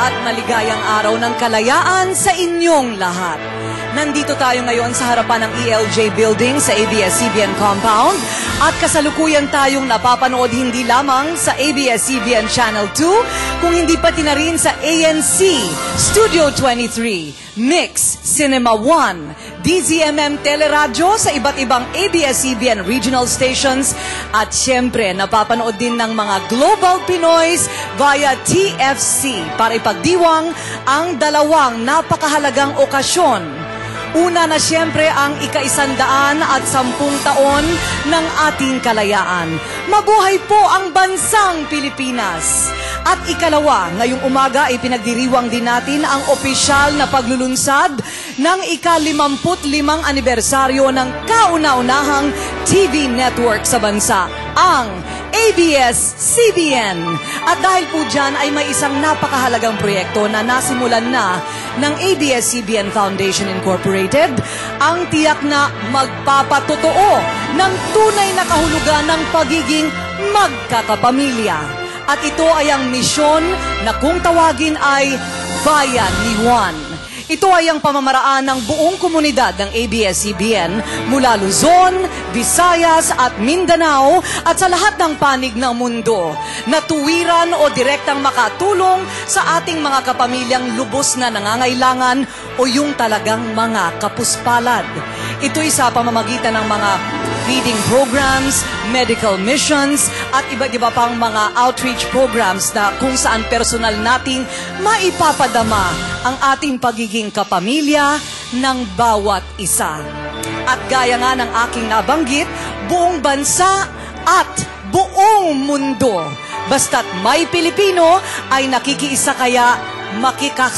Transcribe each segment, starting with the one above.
at maligayang araw ng kalayaan sa inyong lahat. Nandito tayo ngayon sa harapan ng ELJ Building sa ABS-CBN Compound at kasalukuyan tayong napapanood hindi lamang sa ABS-CBN Channel 2, kung hindi pati na rin sa ANC, Studio 23, Mix, Cinema 1, DZMM Teleradyo sa iba't ibang ABS-CBN regional stations at syempre napapanood din ng mga Global Pinoys via TFC para ipagdiwang ang dalawang napakahalagang okasyon. Una na siyempre ang ika-110 at 10 taon ng ating kalayaan. Mabuhay po ang bansang Pilipinas! At ikalawa, ngayong umaga ay pinagdiriwang din natin ang opisyal na paglulunsad ng ika-55 anibersaryo ng kauna-unahang TV network sa bansa, ang ABS-CBN. At dahil po dyan ay may isang napakahalagang proyekto na nasimulan na ng ABS-CBN Foundation Incorporated, ang tiyak na magpapatotoo ng tunay na kahulugan ng pagiging magkakapamilya. At ito ay ang misyon na kung tawagin ay Bayan ni Juan. Ito ay ang pamamaraan ng buong komunidad ng ABS-CBN mula Luzon, Visayas at Mindanao at sa lahat ng panig ng mundo na tuwiran o direktang makatulong sa ating mga kapamilyang lubos na nangangailangan o yung talagang mga kapuspalad. Ito'y sa pamamagitan ng mga feeding programs, medical missions, at iba't iba pang mga outreach programs na kung saan personal nating maipapadama ang ating pagiging kapamilya ng bawat isa. At gaya nga ng aking nabanggit, buong bansa at buong mundo. Basta't may Pilipino ay nakikiisa kaya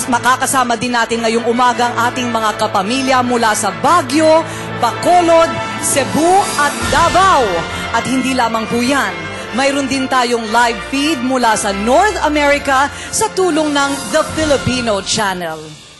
makakasama din natin ngayong umaga ang ating mga kapamilya mula sa Baguio, Bacolod, Cebu at Davao. At hindi lamang po yan, mayroon din tayong live feed mula sa North America sa tulong ng The Filipino Channel.